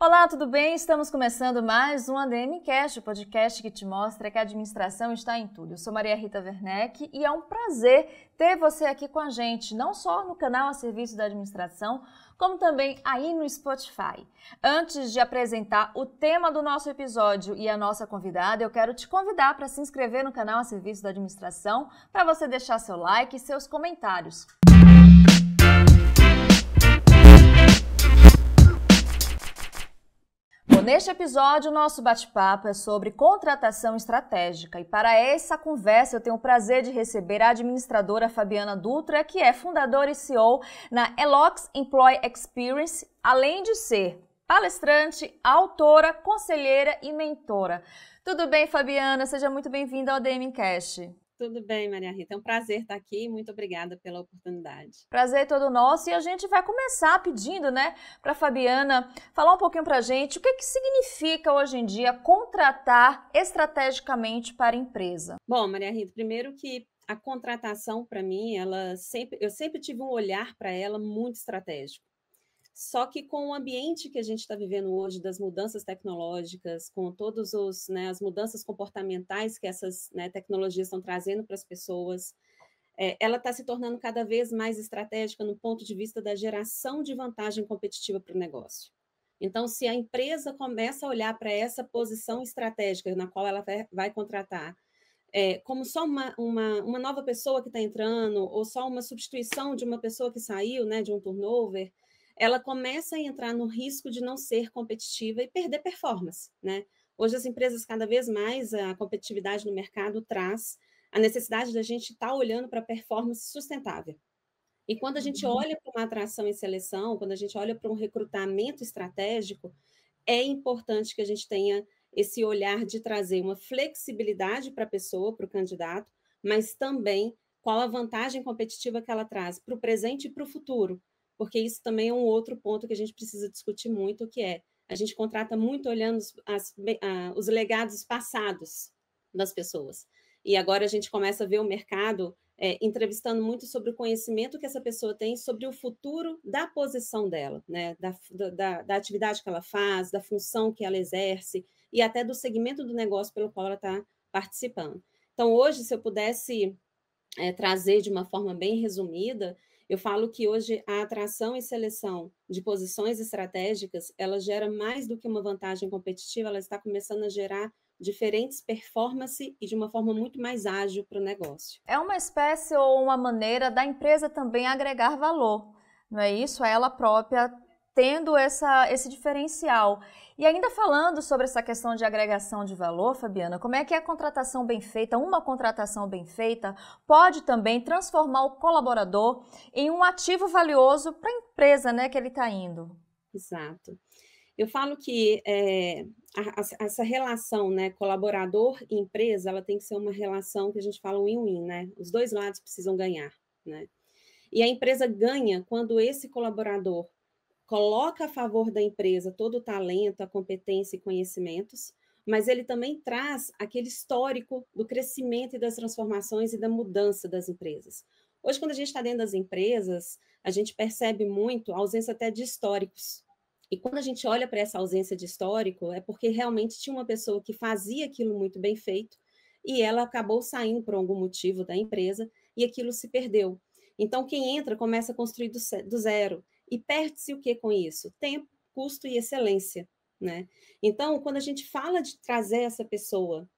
Olá, tudo bem? Estamos começando mais um ADMcast, o podcast que te mostra que a administração está em tudo. Eu sou Maria Rita Werneck e é um prazer ter você aqui com a gente, não só no canal A Serviço da Administração, como também aí no Spotify. Antes de apresentar o tema do nosso episódio e a nossa convidada, eu quero te convidar para se inscrever no canal A Serviço da Administração, para você deixar seu like e seus comentários. Neste episódio, o nosso bate-papo é sobre contratação estratégica e para essa conversa eu tenho o prazer de receber a administradora Fabiana Dutra, que é fundadora e CEO na Elox Employee Experience, além de ser palestrante, autora, conselheira e mentora. Tudo bem, Fabiana? Seja muito bem-vinda ao ADMcast. Tudo bem, Maria Rita. É um prazer estar aqui. Muito obrigada pela oportunidade. Prazer todo nosso. E a gente vai começar pedindo, para a Fabiana falar um pouquinho para a gente o que significa hoje em dia contratar estrategicamente para a empresa. Bom, Maria Rita, primeiro que a contratação, para mim, eu sempre tive um olhar para ela muito estratégico. Só que com o ambiente que a gente está vivendo hoje, das mudanças tecnológicas, com todas as mudanças comportamentais que essas tecnologias estão trazendo para as pessoas, ela está se tornando cada vez mais estratégica no ponto de vista da geração de vantagem competitiva para o negócio. Então, se a empresa começa a olhar para essa posição estratégica na qual ela vai contratar, como só uma nova pessoa que está entrando, ou só uma substituição de uma pessoa que saiu, de um turnover, ela começa a entrar no risco de não ser competitiva e perder performance, Hoje, as empresas, cada vez mais, a competitividade no mercado traz a necessidade da gente estar olhando para performance sustentável. E quando a gente olha para uma atração e seleção, quando a gente olha para um recrutamento estratégico, é importante que a gente tenha esse olhar de trazer uma flexibilidade para a pessoa, para o candidato, mas também qual a vantagem competitiva que ela traz para o presente e para o futuro, porque isso também é um outro ponto que a gente precisa discutir muito, que é a gente contrata muito olhando os legados passados das pessoas. E agora a gente começa a ver o mercado entrevistando muito sobre o conhecimento que essa pessoa tem sobre o futuro da posição dela, da atividade que ela faz, da função que ela exerce e até do segmento do negócio pelo qual ela está participando. Então, hoje, se eu pudesse trazer de uma forma bem resumida, eu falo que hoje a atração e seleção de posições estratégicas, ela gera mais do que uma vantagem competitiva, ela está começando a gerar diferentes performances e de uma forma muito mais ágil para o negócio. É uma espécie ou uma maneira da empresa também agregar valor, não é isso? É ela própria tendo esse diferencial. E ainda falando sobre essa questão de agregação de valor, Fabiana, como é que a contratação bem feita, uma contratação bem feita, pode também transformar o colaborador em um ativo valioso para a empresa, que ele está indo? Exato. Eu falo que essa relação, colaborador e empresa, ela tem que ser uma relação que a gente fala win-win, Os dois lados precisam ganhar, E a empresa ganha quando esse colaborador coloca a favor da empresa todo o talento, a competência e conhecimentos, mas ele também traz aquele histórico do crescimento e das transformações e da mudança das empresas. Hoje, quando a gente está dentro das empresas, a gente percebe muito a ausência até de históricos. E quando a gente olha para essa ausência de histórico, é porque realmente tinha uma pessoa que fazia aquilo muito bem feito e ela acabou saindo por algum motivo da empresa e aquilo se perdeu. Então, quem entra começa a construir do zero. E perde-se o que com isso? Tempo, custo e excelência, Então, quando a gente fala de trazer essa pessoa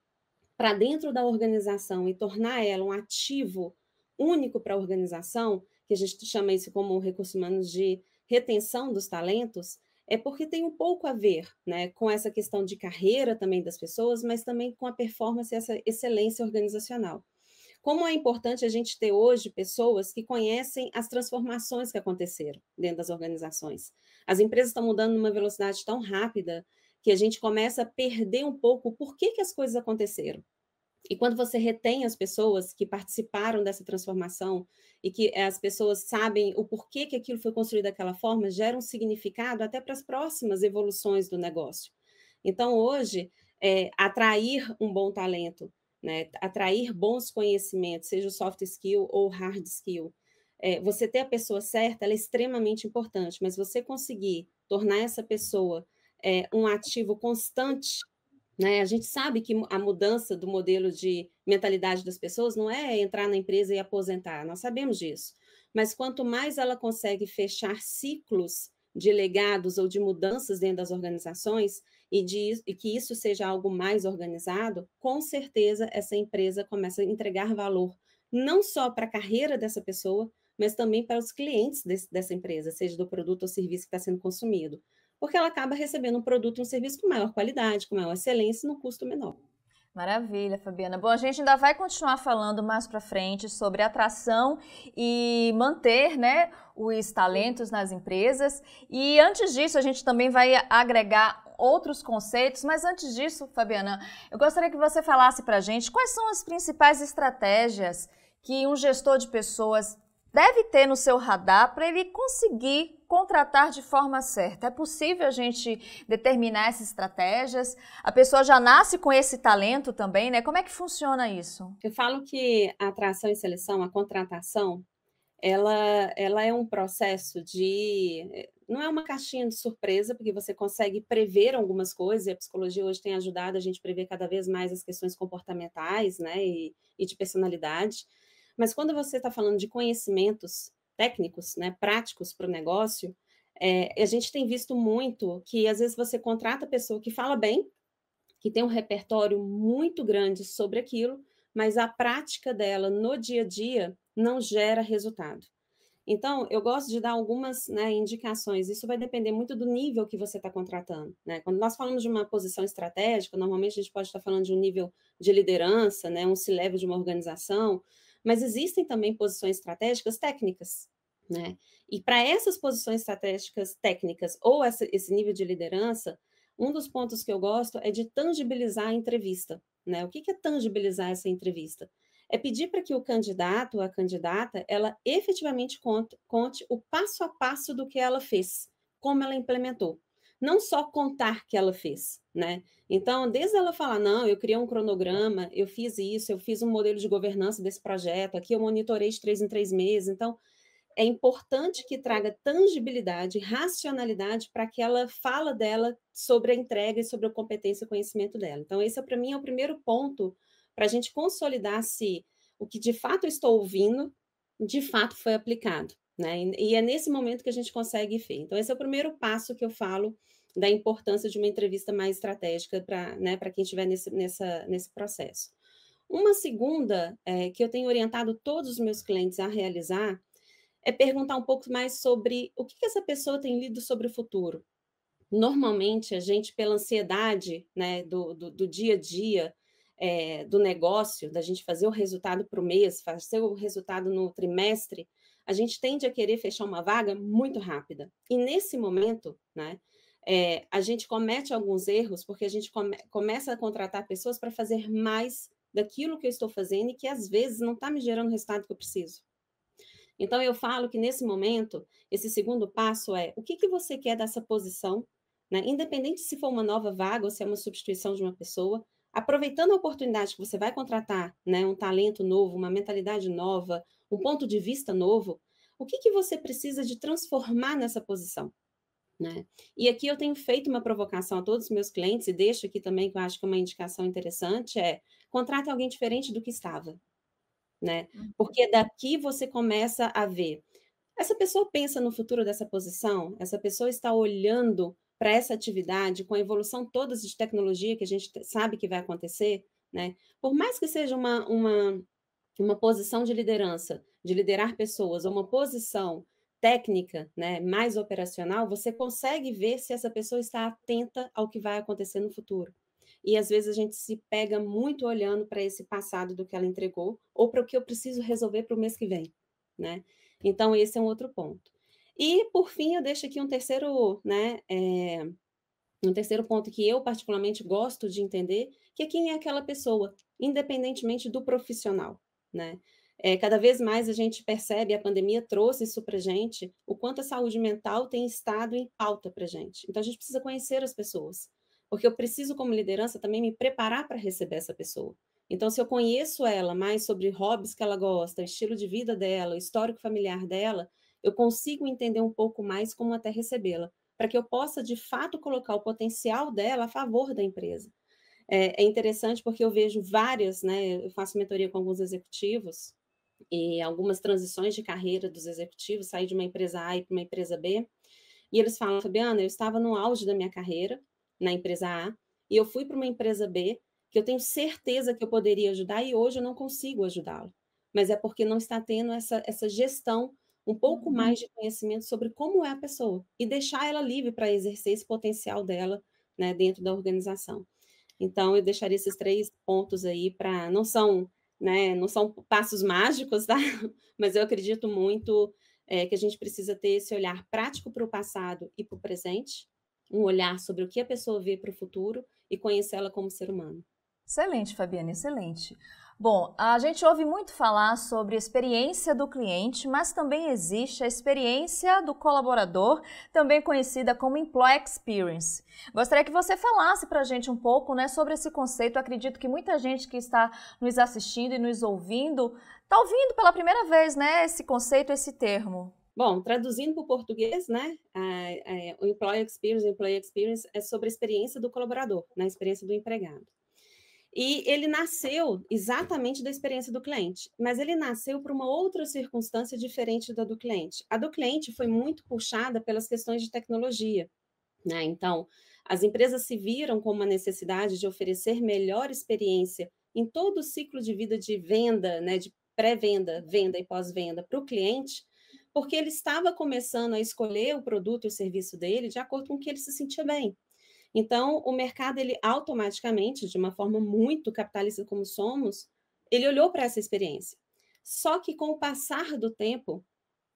para dentro da organização e tornar ela um ativo único para a organização, que a gente chama isso como recursos humanos de retenção dos talentos, é porque tem um pouco a ver, com essa questão de carreira também das pessoas, mas também com a performance e essa excelência organizacional. Como é importante a gente ter hoje pessoas que conhecem as transformações que aconteceram dentro das organizações. As empresas estão mudando numa velocidade tão rápida que a gente começa a perder um pouco o porquê que as coisas aconteceram. E quando você retém as pessoas que participaram dessa transformação e que as pessoas sabem o porquê que aquilo foi construído daquela forma, gera um significado até para as próximas evoluções do negócio. Então, hoje, atrair um bom talento, atrair bons conhecimentos, seja o soft skill ou hard skill, você ter a pessoa certa, ela é extremamente importante, mas você conseguir tornar essa pessoa um ativo constante, né? A gente sabe que a mudança do modelo de mentalidade das pessoas não é entrar na empresa e aposentar, nós sabemos disso. Mas quanto mais ela consegue fechar ciclos de legados ou de mudanças dentro das organizações e que isso seja algo mais organizado, com certeza essa empresa começa a entregar valor, não só para a carreira dessa pessoa, mas também para os clientes dessa empresa, seja do produto ou serviço que está sendo consumido, porque ela acaba recebendo um produto e um serviço com maior qualidade, com maior excelência e num custo menor. Maravilha, Fabiana. Bom, a gente ainda vai continuar falando mais para frente sobre atração e manter, né, os talentos nas empresas. E antes disso, a gente também vai agregar outros conceitos. Mas antes disso, Fabiana, eu gostaria que você falasse para a gente quais são as principais estratégias que um gestor de pessoas deve ter no seu radar para ele conseguir contratar de forma certa. É possível a gente determinar essas estratégias? A pessoa já nasce com esse talento também, né? Como é que funciona isso? Eu falo que a atração e seleção, a contratação, ela é um processo de... Não é uma caixinha de surpresa, porque você consegue prever algumas coisas, e a psicologia hoje tem ajudado a gente a prever cada vez mais as questões comportamentais, né, e de personalidade. Mas quando você está falando de conhecimentos técnicos, né, práticos para o negócio, a gente tem visto muito que, às vezes, você contrata a pessoa que fala bem, que tem um repertório muito grande sobre aquilo, mas a prática dela no dia a dia não gera resultado. Então, eu gosto de dar algumas, né, indicações. Isso vai depender muito do nível que você está contratando, né? Quando nós falamos de uma posição estratégica, normalmente a gente pode estar falando de um nível de liderança, né, um C-level de uma organização, mas existem também posições estratégicas técnicas, né? E para essas posições estratégicas técnicas ou esse nível de liderança, um dos pontos que eu gosto é de tangibilizar a entrevista, né? O que é tangibilizar essa entrevista? É pedir para que o candidato ou a candidata, ela efetivamente conte o passo a passo do que ela fez, como ela implementou. Não só contar que ela fez, né? Então, desde ela falar, não, eu criei um cronograma, eu fiz isso, eu fiz um modelo de governança desse projeto, aqui eu monitorei de 3 em 3 meses. Então, é importante que traga tangibilidade, racionalidade para aquela fala dela sobre a entrega e sobre a competência e conhecimento dela. Então, esse, para mim, é o primeiro ponto para a gente consolidar se o que de fato eu estou ouvindo, de fato foi aplicado, né? E é nesse momento que a gente consegue ver. Então, esse é o primeiro passo que eu falo da importância de uma entrevista mais estratégica para, né, para quem estiver nesse processo. Uma segunda, que eu tenho orientado todos os meus clientes a realizar, é perguntar um pouco mais sobre o que essa pessoa tem lido sobre o futuro. Normalmente, a gente, pela ansiedade, né, do dia a dia, do negócio, da gente fazer o resultado para o mês, fazer o resultado no trimestre, a gente tende a querer fechar uma vaga muito rápida. E nesse momento, né, a gente comete alguns erros, porque a gente começa a contratar pessoas para fazer mais daquilo que eu estou fazendo e que, às vezes, não está me gerando o resultado que eu preciso. Então, eu falo que, nesse momento, esse segundo passo é o que você quer dessa posição, né? Independente se for uma nova vaga ou se é uma substituição de uma pessoa, aproveitando a oportunidade que você vai contratar, né, um talento novo, uma mentalidade nova, um ponto de vista novo, o que você precisa de transformar nessa posição? Né? E aqui eu tenho feito uma provocação a todos os meus clientes, e deixo aqui também, que eu acho que é uma indicação interessante, contrate alguém diferente do que estava. Né? Porque daqui você começa a ver. Essa pessoa pensa no futuro dessa posição? Essa pessoa está olhando para essa atividade com a evolução toda de tecnologia que a gente sabe que vai acontecer, né? Por mais que seja uma posição de liderança, de liderar pessoas, ou uma posição técnica, né, mais operacional, você consegue ver se essa pessoa está atenta ao que vai acontecer no futuro. E às vezes a gente se pega muito olhando para esse passado do que ela entregou, ou para o que eu preciso resolver para o mês que vem, né? Então, esse é um outro ponto. E, por fim, eu deixo aqui um terceiro, né, um terceiro ponto que eu particularmente gosto de entender, que é quem é aquela pessoa, independentemente do profissional, né? Cada vez mais a gente percebe, a pandemia trouxe isso para a gente, o quanto a saúde mental tem estado em pauta para a gente. Então, a gente precisa conhecer as pessoas, porque eu preciso, como liderança, também me preparar para receber essa pessoa. Então, se eu conheço ela mais sobre hobbies que ela gosta, o estilo de vida dela, o histórico familiar dela, eu consigo entender um pouco mais como até recebê-la, para que eu possa, de fato, colocar o potencial dela a favor da empresa. É interessante porque eu vejo várias, né, eu faço mentoria com alguns executivos, e algumas transições de carreira dos executivos, sair de uma empresa A e para uma empresa B, e eles falam, Fabiana, eu estava no auge da minha carreira, na empresa A, e eu fui para uma empresa B, que eu tenho certeza que eu poderia ajudar, e hoje eu não consigo ajudá-lo. Mas é porque não está tendo essa gestão, um pouco mais de conhecimento sobre como é a pessoa, e deixar ela livre para exercer esse potencial dela, né, dentro da organização. Então, eu deixaria esses 3 pontos aí para não são, né, não são passos mágicos, tá? Mas eu acredito muito, que a gente precisa ter esse olhar prático para o passado e para o presente, um olhar sobre o que a pessoa vê para o futuro e conhecê-la como ser humano. Excelente, Fabiana, excelente. Bom, a gente ouve muito falar sobre a experiência do cliente, mas também existe a experiência do colaborador, também conhecida como Employee Experience. Gostaria que você falasse para a gente um pouco, né, sobre esse conceito. Eu acredito que muita gente que está nos assistindo e nos ouvindo está ouvindo pela primeira vez, né, esse conceito, esse termo. Bom, traduzindo para o português, né, o Employee Experience é sobre a experiência do colaborador, né, a experiência do empregado. E ele nasceu exatamente da experiência do cliente, mas ele nasceu por uma outra circunstância diferente da do cliente. A do cliente foi muito puxada pelas questões de tecnologia, né? Então, as empresas se viram com uma necessidade de oferecer melhor experiência em todo o ciclo de vida de venda, né, de pré-venda, venda e pós-venda para o cliente, porque ele estava começando a escolher o produto e o serviço dele de acordo com o que ele se sentia bem. Então, o mercado, ele automaticamente, de uma forma muito capitalista como somos, ele olhou para essa experiência. Só que com o passar do tempo,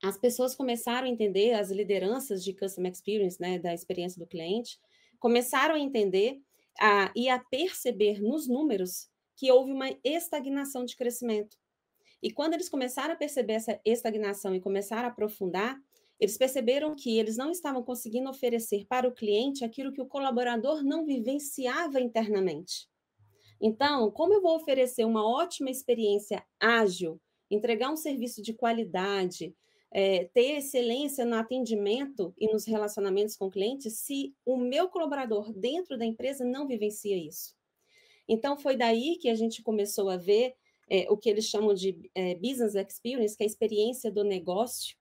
as pessoas começaram a entender, as lideranças de Customer Experience, né, da experiência do cliente, começaram a entender e a perceber nos números que houve uma estagnação de crescimento. E quando eles começaram a perceber essa estagnação e começaram a aprofundar, eles perceberam que eles não estavam conseguindo oferecer para o cliente aquilo que o colaborador não vivenciava internamente. Então, como eu vou oferecer uma ótima experiência ágil, entregar um serviço de qualidade, ter excelência no atendimento e nos relacionamentos com clientes, se o meu colaborador dentro da empresa não vivencia isso? Então, foi daí que a gente começou a ver o que eles chamam de business experience, que é a experiência do negócio,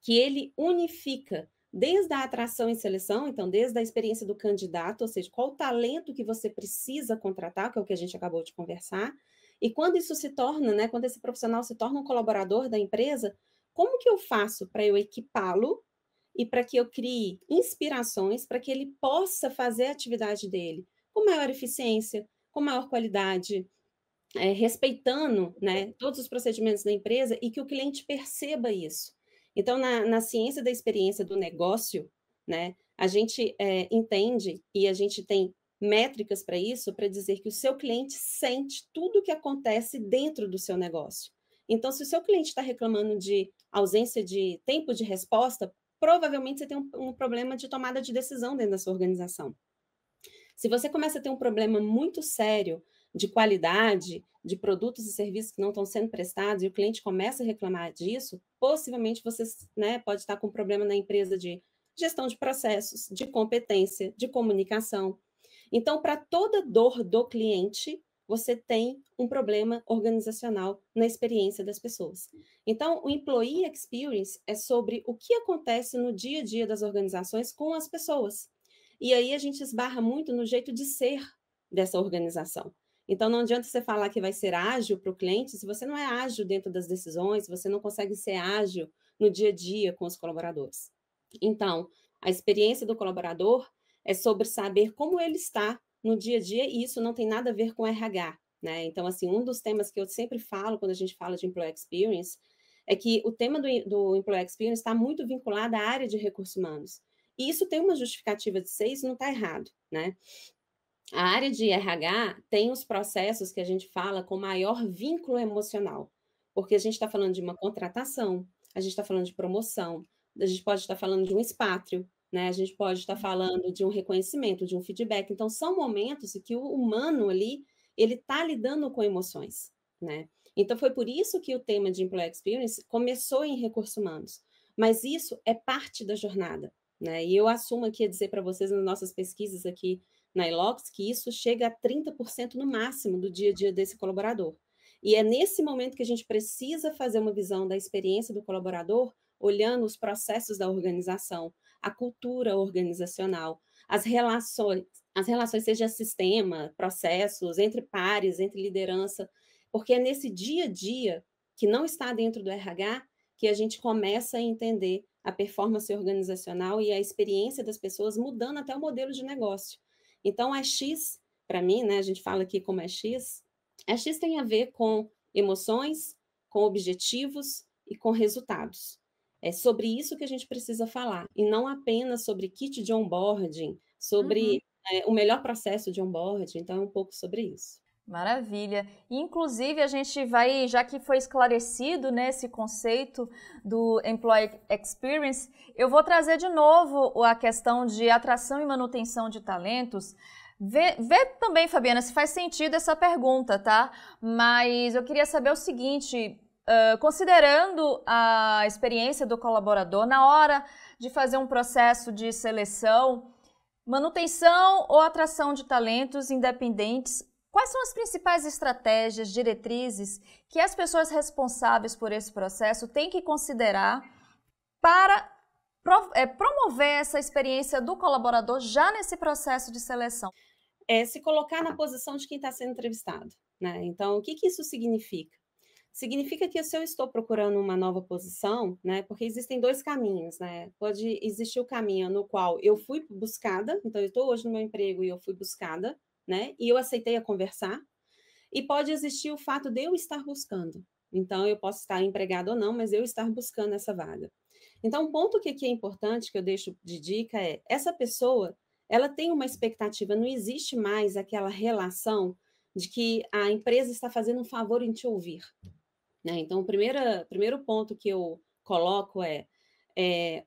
que ele unifica desde a atração e seleção, então, desde a experiência do candidato, ou seja, qual o talento que você precisa contratar, que é o que a gente acabou de conversar, e quando isso se torna, né, quando esse profissional se torna um colaborador da empresa, como que eu faço para eu equipá-lo e para que eu crie inspirações para que ele possa fazer a atividade dele com maior eficiência, com maior qualidade, respeitando, né, todos os procedimentos da empresa e que o cliente perceba isso. Então, na ciência da experiência do negócio, né, a gente entende e a gente tem métricas para isso, para dizer que o seu cliente sente tudo o que acontece dentro do seu negócio. Então, se o seu cliente está reclamando de ausência de tempo de resposta, provavelmente você tem um problema de tomada de decisão dentro da sua organização. Se você começa a ter um problema muito sério de qualidade, de produtos e serviços que não estão sendo prestados, e o cliente começa a reclamar disso, possivelmente você, né, pode estar com um problema na empresa de gestão de processos, de competência, de comunicação. Então, para toda dor do cliente, você tem um problema organizacional na experiência das pessoas. Então, o Employee Experience é sobre o que acontece no dia a dia das organizações com as pessoas. E aí a gente esbarra muito no jeito de ser dessa organização. Então, não adianta você falar que vai ser ágil para o cliente se você não é ágil dentro das decisões, se você não consegue ser ágil no dia a dia com os colaboradores. Então, a experiência do colaborador é sobre saber como ele está no dia a dia, e isso não tem nada a ver com RH, né? Então, assim, um dos temas que eu sempre falo quando a gente fala de Employee Experience é que o tema do Employee Experience está muito vinculado à área de recursos humanos. E isso tem uma justificativa de ser, isso não está errado, né? A área de RH tem os processos que a gente fala com maior vínculo emocional, porque a gente está falando de uma contratação, a gente está falando de promoção, a gente pode estar falando de um espátrio, né? A gente pode estar falando de um reconhecimento, de um feedback. Então, são momentos em que o humano ali, ele está lidando com emoções, né? Então, foi por isso que o tema de Employee Experience começou em recursos humanos, mas isso é parte da jornada. né? E eu assumo aqui a dizer para vocês, nas nossas pesquisas aqui na Elox, que isso chega a 30% no máximo do dia a dia desse colaborador. E é nesse momento que a gente precisa fazer uma visão da experiência do colaborador, olhando os processos da organização, a cultura organizacional, as relações seja sistema, processos, entre pares, entre liderança, porque é nesse dia a dia que não está dentro do RH que a gente começa a entender a performance organizacional e a experiência das pessoas mudando até o modelo de negócio. Então, a X, para mim, né, a gente fala aqui como a X tem a ver com emoções, com objetivos e com resultados. É sobre isso que a gente precisa falar, e não apenas sobre kit de onboarding, sobre o melhor processo de onboarding, então é um pouco sobre isso. Maravilha. Inclusive, a gente vai, já que foi esclarecido, né, esse conceito do Employee Experience, eu vou trazer de novo a questão de atração e manutenção de talentos. Vê também, Fabiana, se faz sentido essa pergunta, tá? Mas eu queria saber o seguinte, considerando a experiência do colaborador na hora de fazer um processo de seleção, manutenção ou atração de talentos independentes, quais são as principais estratégias, diretrizes que as pessoas responsáveis por esse processo têm que considerar para promover essa experiência do colaborador já nesse processo de seleção? Se colocar na posição de quem está sendo entrevistado, né? Então, o que isso significa? Significa que se eu estou procurando uma nova posição, né? Porque existem dois caminhos, né? Pode existir o caminho no qual eu fui buscada, então eu estou hoje no meu emprego e eu fui buscada, né? E eu aceitei a conversar. E pode existir o fato de eu estar buscando. Então, eu posso estar empregado ou não, mas eu estar buscando essa vaga. Então, um ponto que aqui é importante, que eu deixo de dica, é essa pessoa, ela tem uma expectativa, não existe mais aquela relação de que a empresa está fazendo um favor em te ouvir. Né? Então, o primeiro ponto que eu coloco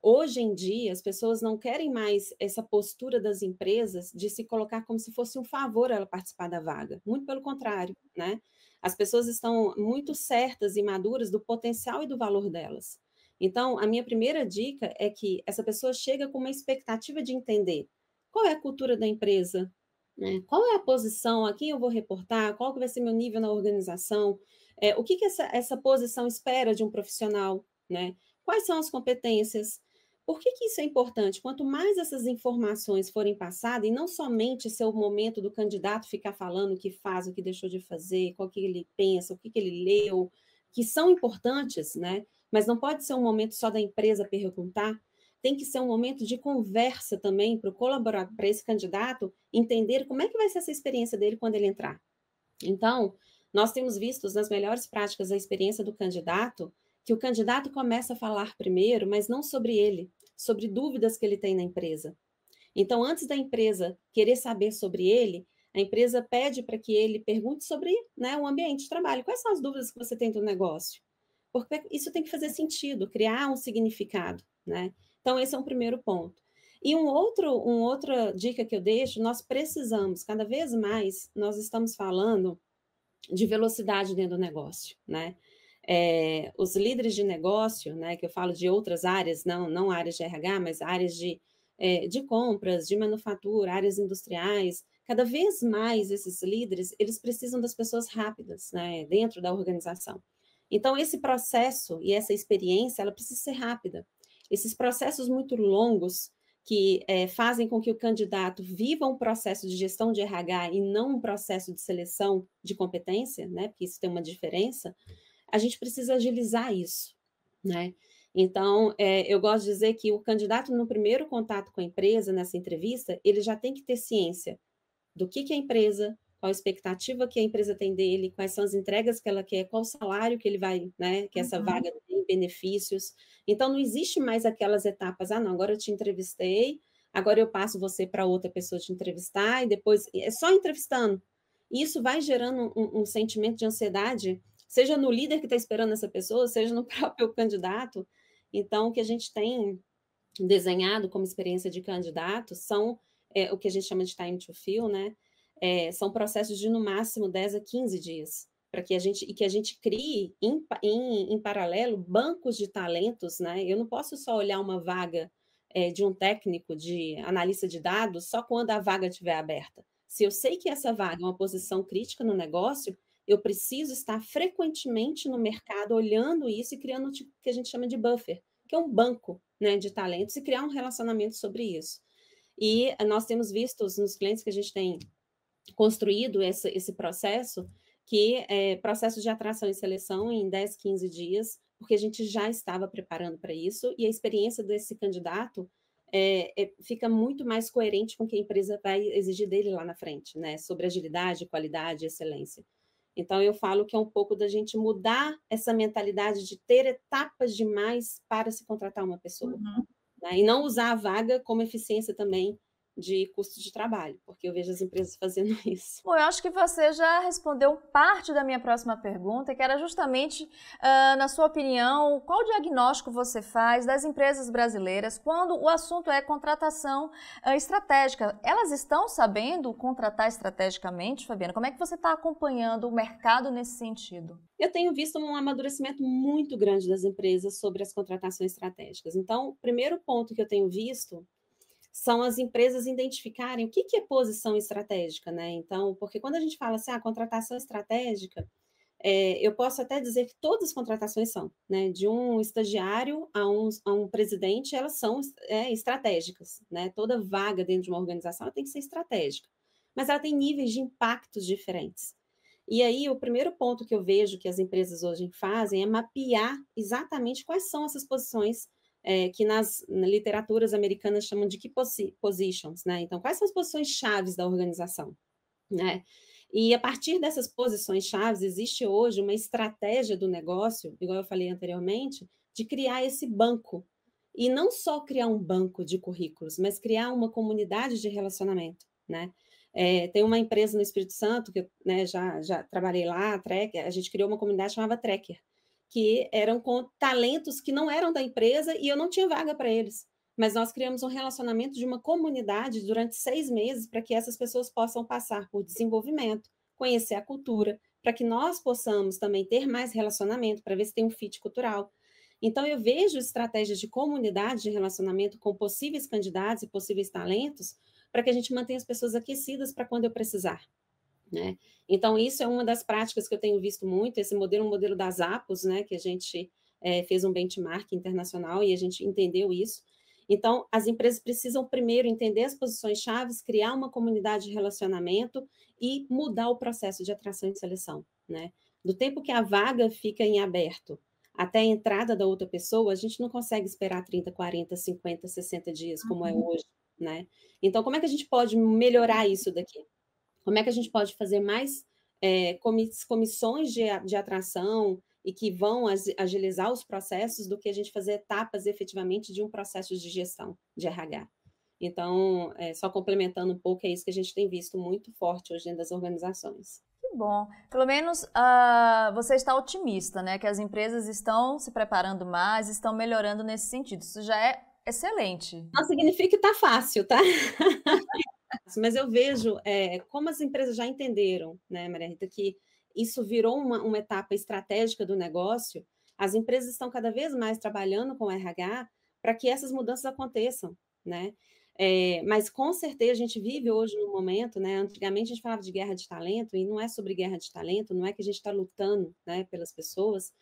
hoje em dia, as pessoas não querem mais essa postura das empresas de se colocar como se fosse um favor ela participar da vaga. Muito pelo contrário, né? As pessoas estão muito certas e maduras do potencial e do valor delas. Então, a minha primeira dica é que essa pessoa chega com uma expectativa de entender qual é a cultura da empresa, né? Qual é a posição, a quem eu vou reportar, qual que vai ser meu nível na organização, o que essa posição espera de um profissional, né? Quais são as competências? Por que isso é importante? Quanto mais essas informações forem passadas, e não somente ser o momento do candidato ficar falando o que faz, o que deixou de fazer, qual que ele pensa, o que ele leu, que são importantes, né? Mas não pode ser um momento só da empresa perguntar, tem que ser um momento de conversa também para o colaborador, para esse candidato entender como é que vai ser essa experiência dele quando ele entrar. Então, nós temos visto nas melhores práticas da experiência do candidato, que o candidato começa a falar primeiro, mas não sobre ele, sobre dúvidas que ele tem na empresa. Então, antes da empresa querer saber sobre ele, a empresa pede para que ele pergunte sobre, né, o ambiente de trabalho. Quais são as dúvidas que você tem do negócio? Porque isso tem que fazer sentido, criar um significado, né? Então, esse é um primeiro ponto. E uma outra dica que eu deixo, nós precisamos, cada vez mais, nós estamos falando de velocidade dentro do negócio, né? Os líderes de negócio, né, que eu falo de outras áreas, não áreas de RH, mas áreas de compras, de manufatura, áreas industriais, cada vez mais esses líderes, eles precisam das pessoas rápidas, né, dentro da organização. Então, esse processo e essa experiência, ela precisa ser rápida. Esses processos muito longos, que fazem com que o candidato viva um processo de gestão de RH e não um processo de seleção de competência, né? Porque isso tem uma diferença. A gente precisa agilizar isso, né? Então, eu gosto de dizer que o candidato, no primeiro contato com a empresa, nessa entrevista, ele já tem que ter ciência do que é a empresa, qual a expectativa que a empresa tem dele, quais são as entregas que ela quer, qual o salário que ele vai, né, que essa vaga tem, benefícios. Então, não existe mais aquelas etapas, não, agora eu te entrevistei, agora eu passo você para outra pessoa te entrevistar, e depois, é só entrevistando. E isso vai gerando um sentimento de ansiedade, seja no líder que está esperando essa pessoa, seja no próprio candidato. Então, o que a gente tem desenhado como experiência de candidato são o que a gente chama de time to fill, né? São processos de no máximo 10 a 15 dias, para que a gente crie em paralelo bancos de talentos, né? Eu não posso só olhar uma vaga de um técnico, de analista de dados, só quando a vaga estiver aberta. Se eu sei que essa vaga é uma posição crítica no negócio, eu preciso estar frequentemente no mercado olhando isso e criando o que a gente chama de buffer, que é um banco, né, de talentos, e criar um relacionamento sobre isso. E nós temos visto nos clientes que a gente tem construído esse processo, que é processo de atração e seleção em 10, 15 dias, porque a gente já estava preparando para isso, e a experiência desse candidato fica muito mais coerente com o que a empresa vai exigir dele lá na frente, né? Sobre agilidade, qualidade e excelência. Então, eu falo que é um pouco da gente mudar essa mentalidade de ter etapas demais para se contratar uma pessoa. Uhum. Né? E não usar a vaga como eficiência também de custo de trabalho, porque eu vejo as empresas fazendo isso. Bom, eu acho que você já respondeu parte da minha próxima pergunta, que era justamente, na sua opinião, qual diagnóstico você faz das empresas brasileiras quando o assunto é contratação estratégica? Elas estão sabendo contratar estrategicamente, Fabiana? Como é que você está acompanhando o mercado nesse sentido? Eu tenho visto um amadurecimento muito grande das empresas sobre as contratações estratégicas. Então, o primeiro ponto que eu tenho visto são as empresas identificarem o que é posição estratégica, né? Então, porque quando a gente fala assim, contratação estratégica, eu posso até dizer que todas as contratações são, né? De um estagiário a um presidente, elas são estratégicas, né? Toda vaga dentro de uma organização ela tem que ser estratégica, mas ela tem níveis de impactos diferentes. E aí, o primeiro ponto que eu vejo que as empresas hoje fazem é mapear exatamente quais são essas posições que nas literaturas americanas chamam de key positions, né? Então, quais são as posições chaves da organização, né? E a partir dessas posições chaves, existe hoje uma estratégia do negócio, igual eu falei anteriormente, de criar esse banco. E não só criar um banco de currículos, mas criar uma comunidade de relacionamento, né? Tem uma empresa no Espírito Santo, que eu, né, já trabalhei lá, a gente criou uma comunidade chamada Tracker, que eram com talentos que não eram da empresa e eu não tinha vaga para eles. Mas nós criamos um relacionamento de uma comunidade durante 6 meses para que essas pessoas possam passar por desenvolvimento, conhecer a cultura, para que nós possamos também ter mais relacionamento, para ver se tem um fit cultural. Então, eu vejo estratégias de comunidade de relacionamento com possíveis candidatos e possíveis talentos para que a gente mantenha as pessoas aquecidas para quando eu precisar. Né? Então, isso é uma das práticas que eu tenho visto muito, esse modelo, um modelo das APOS, né, que a gente fez um benchmark internacional e a gente entendeu isso. Então, as empresas precisam primeiro entender as posições chaves, criar uma comunidade de relacionamento e mudar o processo de atração e seleção. Né? Do tempo que a vaga fica em aberto até a entrada da outra pessoa, a gente não consegue esperar 30, 40, 50, 60 dias, como é hoje. Né? Então, como é que a gente pode melhorar isso daqui? Como é que a gente pode fazer mais comissões de atração e que vão agilizar os processos do que a gente fazer etapas efetivamente de um processo de gestão de RH? Então, só complementando um pouco, é isso que a gente tem visto muito forte hoje dentro das organizações. Que bom. Pelo menos você está otimista, né? Que as empresas estão se preparando mais, estão melhorando nesse sentido. Isso já é excelente. Não significa que está fácil, tá? Mas eu vejo como as empresas já entenderam, né, Maria Rita, que isso virou uma etapa estratégica do negócio. As empresas estão cada vez mais trabalhando com o RH para que essas mudanças aconteçam, né? Mas com certeza a gente vive hoje num momento, né? Antigamente a gente falava de guerra de talento e não é sobre guerra de talento, não é que a gente está lutando, né, pelas pessoas.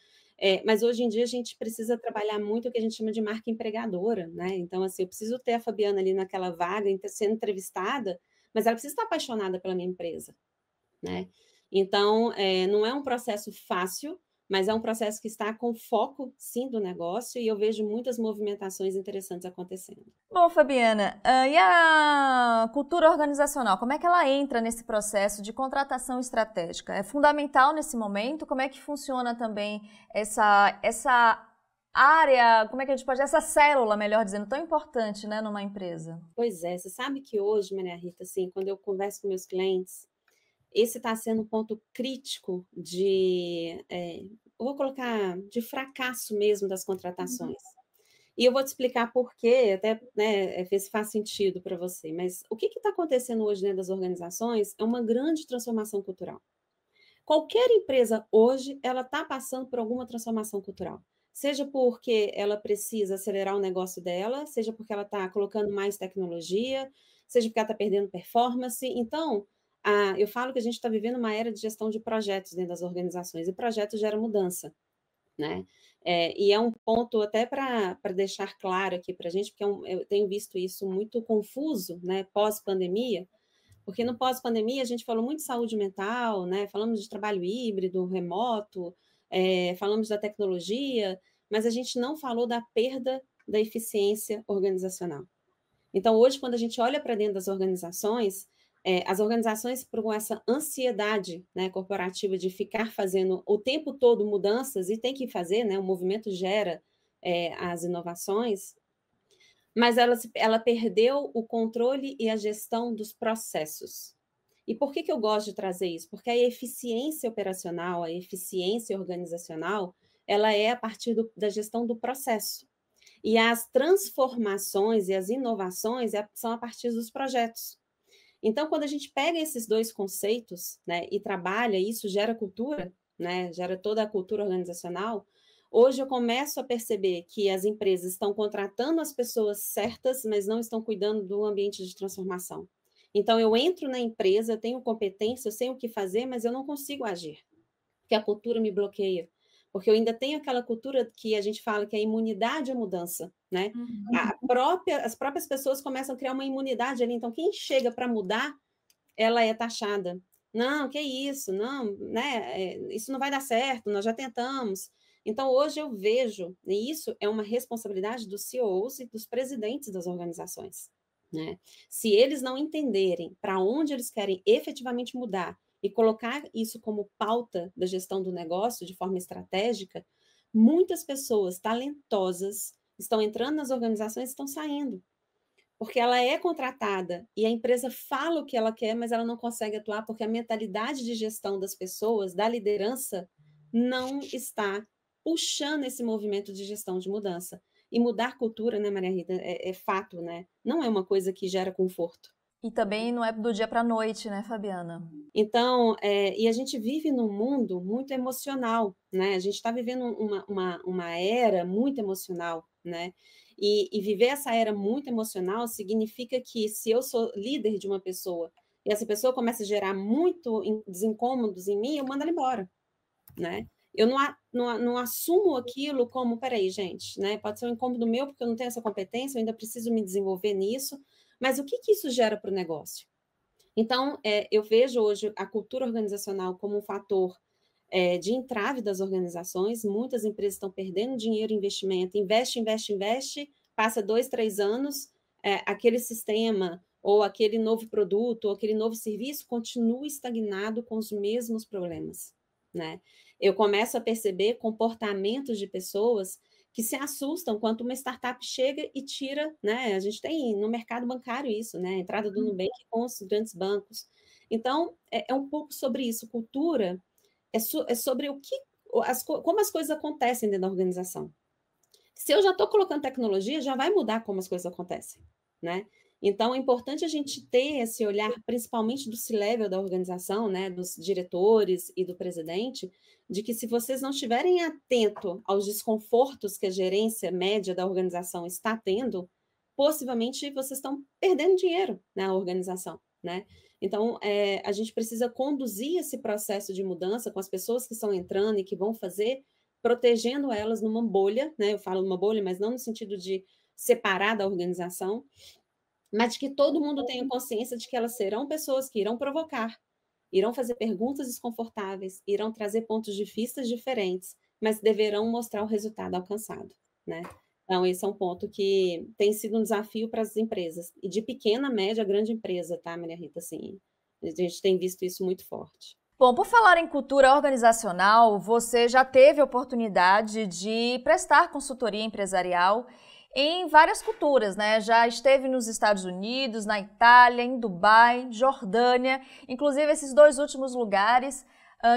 Mas hoje em dia a gente precisa trabalhar muito o que a gente chama de marca empregadora, né? Então, assim, eu preciso ter a Fabiana ali naquela vaga, sendo entrevistada, mas ela precisa estar apaixonada pela minha empresa, né? Então, não é um processo fácil, mas é um processo que está com foco, sim, do negócio, e eu vejo muitas movimentações interessantes acontecendo. Bom, Fabiana, e a cultura organizacional, como é que ela entra nesse processo de contratação estratégica? É fundamental nesse momento? Como é que funciona também essa área, como é que a gente pode, essa célula, melhor dizendo, tão importante, né, numa empresa? Pois é, você sabe que hoje, Maria Rita, assim, quando eu converso com meus clientes, esse está sendo um ponto crítico eu vou colocar, de fracasso mesmo das contratações. E eu vou te explicar por quê, até né, ver se faz sentido para você. Mas o que está acontecendo hoje dentro das organizações é uma grande transformação cultural. Qualquer empresa hoje, ela está passando por alguma transformação cultural. seja porque ela precisa acelerar o negócio dela, seja porque ela está colocando mais tecnologia, seja porque ela está perdendo performance. Então, eu falo que a gente está vivendo uma era de gestão de projetos dentro das organizações, e projeto gera mudança, né? E é um ponto até para deixar claro aqui para a gente, porque eu tenho visto isso muito confuso, né, pós-pandemia, porque no pós-pandemia a gente falou muito de saúde mental, né? Falamos de trabalho híbrido, remoto, falamos da tecnologia, mas a gente não falou da perda da eficiência organizacional. Então, hoje, quando a gente olha para dentro das organizações, as organizações com essa ansiedade, né, corporativa de ficar fazendo o tempo todo mudanças, e tem que fazer, né? O movimento gera as inovações, mas ela perdeu o controle e a gestão dos processos. E por que eu gosto de trazer isso? Porque a eficiência operacional, a eficiência organizacional, ela é a partir da gestão do processo. E as transformações e as inovações são a partir dos projetos. Então, quando a gente pega esses dois conceitos, né, e trabalha, isso gera cultura, né, gera toda a cultura organizacional. Hoje eu começo a perceber que as empresas estão contratando as pessoas certas, mas não estão cuidando do ambiente de transformação. Então, eu entro na empresa, eu tenho competência, eu sei o que fazer, mas eu não consigo agir, porque a cultura me bloqueia. Porque eu ainda tenho aquela cultura que a gente fala que é a imunidade à mudança, né? As próprias pessoas começam a criar uma imunidade ali. Então, quem chega para mudar, ela é taxada. Não, que isso? Não, né? Isso não vai dar certo, nós já tentamos. Então, hoje eu vejo, e isso é uma responsabilidade dos CEOs e dos presidentes das organizações, né? Se eles não entenderem para onde eles querem efetivamente mudar e colocar isso como pauta da gestão do negócio de forma estratégica, muitas pessoas talentosas estão entrando nas organizações e estão saindo. Porque ela é contratada e a empresa fala o que ela quer, mas ela não consegue atuar porque a mentalidade de gestão das pessoas, da liderança, não está puxando esse movimento de gestão de mudança. E mudar cultura, né, Maria Rita, é fato, né? Não é uma coisa que gera conforto. E também não é do dia para a noite, né, Fabiana? Então, e a gente vive num mundo muito emocional, né? A gente está vivendo uma era muito emocional, né? E viver essa era muito emocional significa que se eu sou líder de uma pessoa e essa pessoa começa a gerar muito desincômodos em mim, eu mando ela embora, né? Eu não assumo aquilo como, peraí, gente, né? Pode ser um incômodo meu porque eu não tenho essa competência, eu ainda preciso me desenvolver nisso, mas o que isso gera para o negócio? Então, eu vejo hoje a cultura organizacional como um fator de entrave das organizações. Muitas empresas estão perdendo dinheiro em investimento, investe, passa 2, 3 anos, aquele sistema ou aquele novo produto ou aquele novo serviço continua estagnado com os mesmos problemas, né? Eu começo a perceber comportamentos de pessoas que se assustam quando uma startup chega e tira, né? A gente tem no mercado bancário isso, né? A entrada do Nubank com os grandes bancos. Então, é um pouco sobre isso. Cultura é sobre como as coisas acontecem dentro da organização. Se eu já estou colocando tecnologia, já vai mudar como as coisas acontecem, né? Então, é importante a gente ter esse olhar, principalmente do C-level da organização, né, dos diretores e do presidente, de que se vocês não estiverem atentos aos desconfortos que a gerência média da organização está tendo, possivelmente vocês estão perdendo dinheiro na organização, né? Então, a gente precisa conduzir esse processo de mudança com as pessoas que estão entrando e que vão fazer, protegendo elas numa bolha, né? Eu falo numa bolha, mas não no sentido de separar da organização, mas de que todo mundo tenha consciência de que elas serão pessoas que irão provocar, irão fazer perguntas desconfortáveis, irão trazer pontos de vista diferentes, mas deverão mostrar o resultado alcançado, né? Então, esse é um ponto que tem sido um desafio para as empresas, e de pequena, média, grande empresa, tá, Maria Rita? Assim, a gente tem visto isso muito forte. Bom, por falar em cultura organizacional, você já teve a oportunidade de prestar consultoria empresarial em várias culturas, né? Já esteve nos Estados Unidos, na Itália, em Dubai, Jordânia, inclusive esses 2 últimos lugares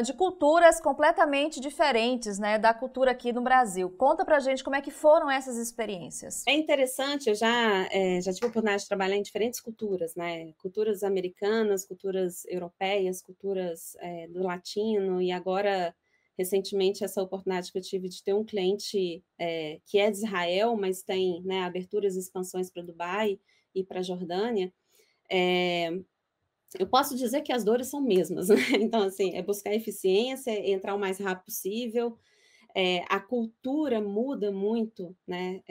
de culturas completamente diferentes, né, da cultura aqui no Brasil. Conta pra gente como é que foram essas experiências. É interessante, eu já tive a oportunidade de trabalhar em diferentes culturas, né? Culturas americanas, culturas europeias, culturas do latino, e agora, recentemente, essa oportunidade que eu tive de ter um cliente que é de Israel, mas tem, né, aberturas e expansões para Dubai e para a Jordânia, eu posso dizer que as dores são mesmas, né? Então, assim, é buscar eficiência, é entrar o mais rápido possível. A cultura muda muito, né?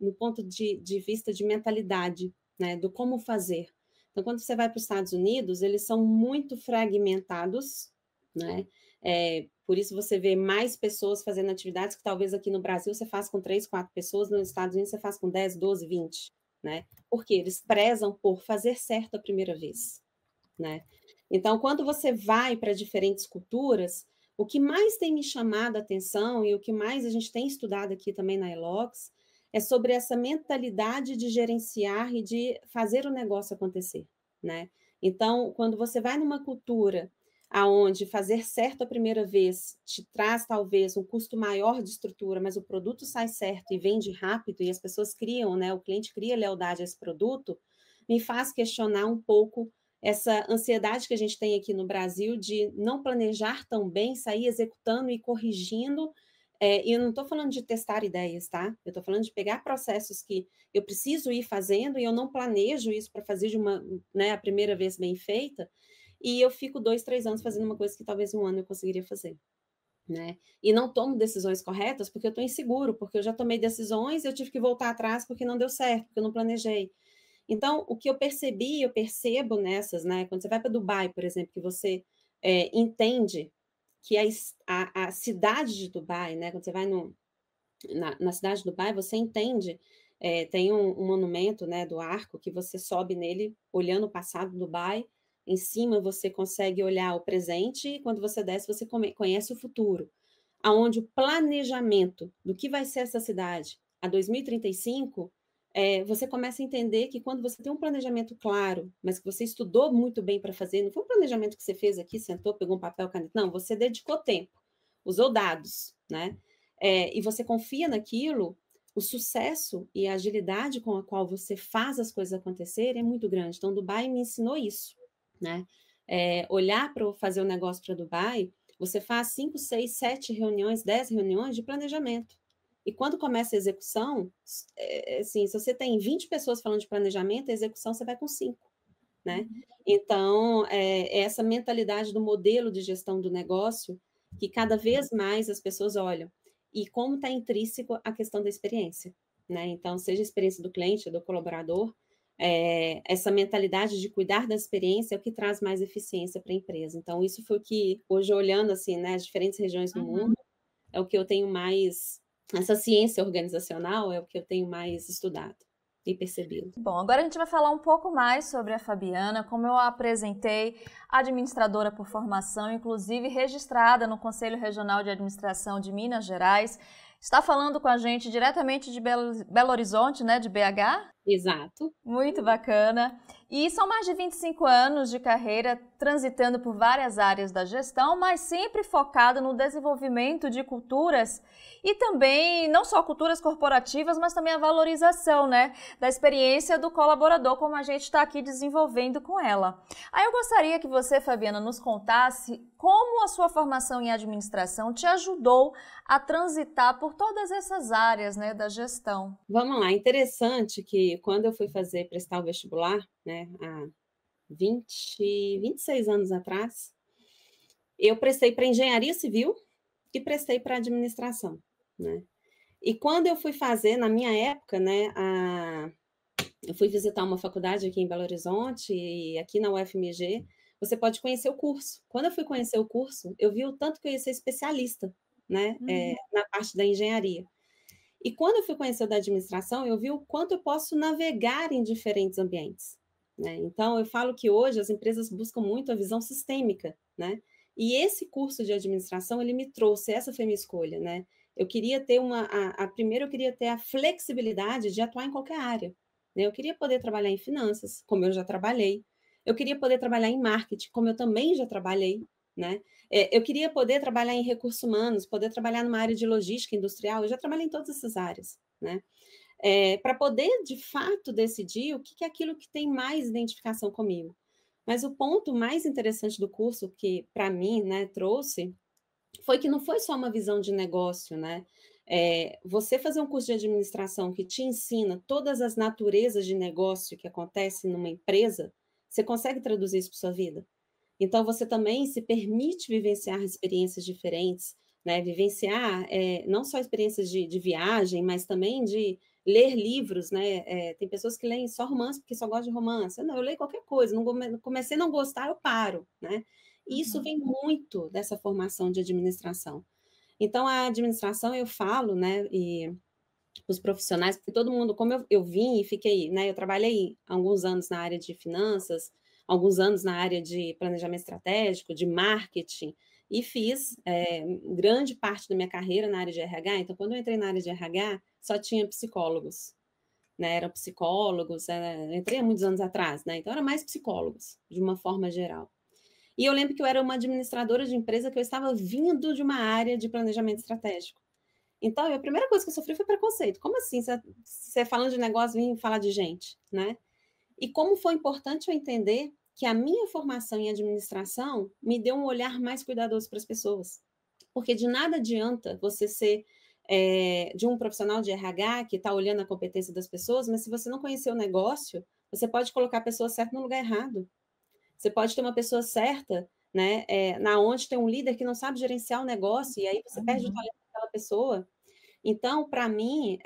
No ponto de vista de mentalidade, né? Do como fazer. Então, quando você vai para os Estados Unidos, eles são muito fragmentados, né? Por isso você vê mais pessoas fazendo atividades que talvez aqui no Brasil você faz com 3, 4 pessoas, nos Estados Unidos você faz com 10, 12, 20, né? Porque eles prezam por fazer certo a primeira vez, né? Então, quando você vai para diferentes culturas, o que mais tem me chamado a atenção e o que mais a gente tem estudado aqui também na Elox é sobre essa mentalidade de gerenciar e de fazer o negócio acontecer, né? Então, quando você vai numa cultura aonde fazer certo a primeira vez te traz talvez um custo maior de estrutura, mas o produto sai certo e vende rápido e as pessoas criam, né? O cliente cria lealdade a esse produto, me faz questionar um pouco essa ansiedade que a gente tem aqui no Brasil de não planejar tão bem, sair executando e corrigindo. E eu não estou falando de testar ideias, tá? Eu estou falando de pegar processos que eu preciso ir fazendo e eu não planejo isso para fazer né, a primeira vez bem feita, e eu fico 2, 3 anos fazendo uma coisa que talvez um ano eu conseguiria fazer. Né? E não tomo decisões corretas porque eu estou inseguro, porque eu já tomei decisões e eu tive que voltar atrás porque não deu certo, porque eu não planejei. Então, o que eu percebi, eu percebo nessas, né? Quando você vai para Dubai, por exemplo, que você entende que a cidade de Dubai, né? Quando você vai na cidade de Dubai, você entende, tem um monumento, né, do arco, que você sobe nele olhando o passado do Dubai, em cima você consegue olhar o presente, e quando você desce, você conhece o futuro, aonde o planejamento do que vai ser essa cidade a 2035, você começa a entender que quando você tem um planejamento claro, mas que você estudou muito bem para fazer, não foi um planejamento que você fez aqui, sentou, pegou um papel, caneta, não, você dedicou tempo, usou dados, né? E você confia naquilo, o sucesso e a agilidade com a qual você faz as coisas acontecerem é muito grande. Então, Dubai me ensinou isso, né? Olhar para fazer o negócio para Dubai, você faz 5, 6, 7 reuniões, 10 reuniões de planejamento. E quando começa a execução, assim, se você tem 20 pessoas falando de planejamento, a execução você vai com 5, né? Então, essa mentalidade do modelo de gestão do negócio que cada vez mais as pessoas olham. E como está intrínseco a questão da experiência, né? Então, seja a experiência do cliente, do colaborador, essa mentalidade de cuidar da experiência é o que traz mais eficiência para a empresa. Então, isso foi o que, hoje, olhando assim, né, as diferentes regiões do mundo, é o que eu tenho mais, essa ciência organizacional é o que eu tenho mais estudado e percebido. Bom, agora a gente vai falar um pouco mais sobre a Fabiana, como eu a apresentei, administradora por formação, inclusive registrada no Conselho Regional de Administração de Minas Gerais. Está falando com a gente diretamente de Belo Horizonte, né, de BH? Exato. Muito bacana. E são mais de 25 anos de carreira transitando por várias áreas da gestão, mas sempre focada no desenvolvimento de culturas e também não só culturas corporativas, mas também a valorização, né, da experiência do colaborador, como a gente está aqui desenvolvendo com ela. Aí eu gostaria que você, Fabiana, nos contasse como a sua formação em administração te ajudou a transitar por todas essas áreas, né, da gestão. Vamos lá, interessante que quando eu fui prestar o vestibular, né, há 26 anos atrás, eu prestei para engenharia civil e prestei para administração, né? E quando eu fui fazer, na minha época, né, eu fui visitar uma faculdade aqui em Belo Horizonte e aqui na UFMG, você pode conhecer o curso. Quando eu fui conhecer o curso, eu vi o tanto que eu ia ser especialista, né, na parte da engenharia. E quando eu fui conhecer o da administração, eu vi o quanto eu posso navegar em diferentes ambientes, né? Então, eu falo que hoje as empresas buscam muito a visão sistêmica, né? E esse curso de administração, ele me trouxe, essa foi a minha escolha, né? Eu queria ter primeiro eu queria ter a flexibilidade de atuar em qualquer área, né? Eu queria poder trabalhar em finanças, como eu já trabalhei. Eu queria poder trabalhar em marketing, como eu também já trabalhei, né? Eu queria poder trabalhar em recursos humanos, poder trabalhar numa área de logística industrial, eu já trabalhei em todas essas áreas, né? Para poder, de fato, decidir o que é aquilo que tem mais identificação comigo. Mas o ponto mais interessante do curso, que para mim, né, trouxe, foi que não foi só uma visão de negócio, né? Você fazer um curso de administração que te ensina todas as naturezas de negócio que acontecem numa empresa, você consegue traduzir isso para sua vida? Então, você também se permite vivenciar experiências diferentes, né? Vivenciar não só experiências de viagem, mas também de ler livros, né? Tem pessoas que leem só romance porque só gostam de romance. Não, eu leio qualquer coisa, não comecei a não gostar, eu paro, né? E isso vem muito dessa formação de administração. Então, a administração, eu falo, né? E os profissionais, porque todo mundo, como eu vim e fiquei, né? Eu trabalhei alguns anos na área de finanças, alguns anos na área de planejamento estratégico, de marketing, e fiz grande parte da minha carreira na área de RH. Então, quando eu entrei na área de RH, só tinha psicólogos, né? Eram psicólogos, eu entrei há muitos anos atrás, né? Então, era mais psicólogos, de uma forma geral. E eu lembro que eu era uma administradora de empresa que eu estava vindo de uma área de planejamento estratégico. Então, a primeira coisa que eu sofri foi preconceito. Como assim? Você falando de negócio, vem falar de gente, né? E como foi importante eu entender que a minha formação em administração me deu um olhar mais cuidadoso para as pessoas. Porque de nada adianta você ser de um profissional de RH que está olhando a competência das pessoas, mas se você não conhecer o negócio, você pode colocar a pessoa certa no lugar errado. Você pode ter uma pessoa certa, né, na onde tem um líder que não sabe gerenciar o negócio, e aí você perde o talento daquela pessoa. Então, para mim,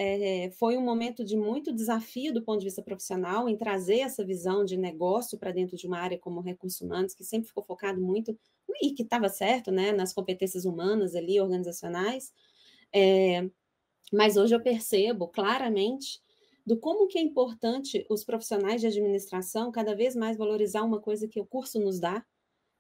foi um momento de muito desafio do ponto de vista profissional, em trazer essa visão de negócio para dentro de uma área como recursos humanos, que sempre ficou focado muito, e que estava certo, né, nas competências humanas ali, organizacionais. Mas hoje eu percebo claramente do como que é importante os profissionais de administração cada vez mais valorizar uma coisa que o curso nos dá,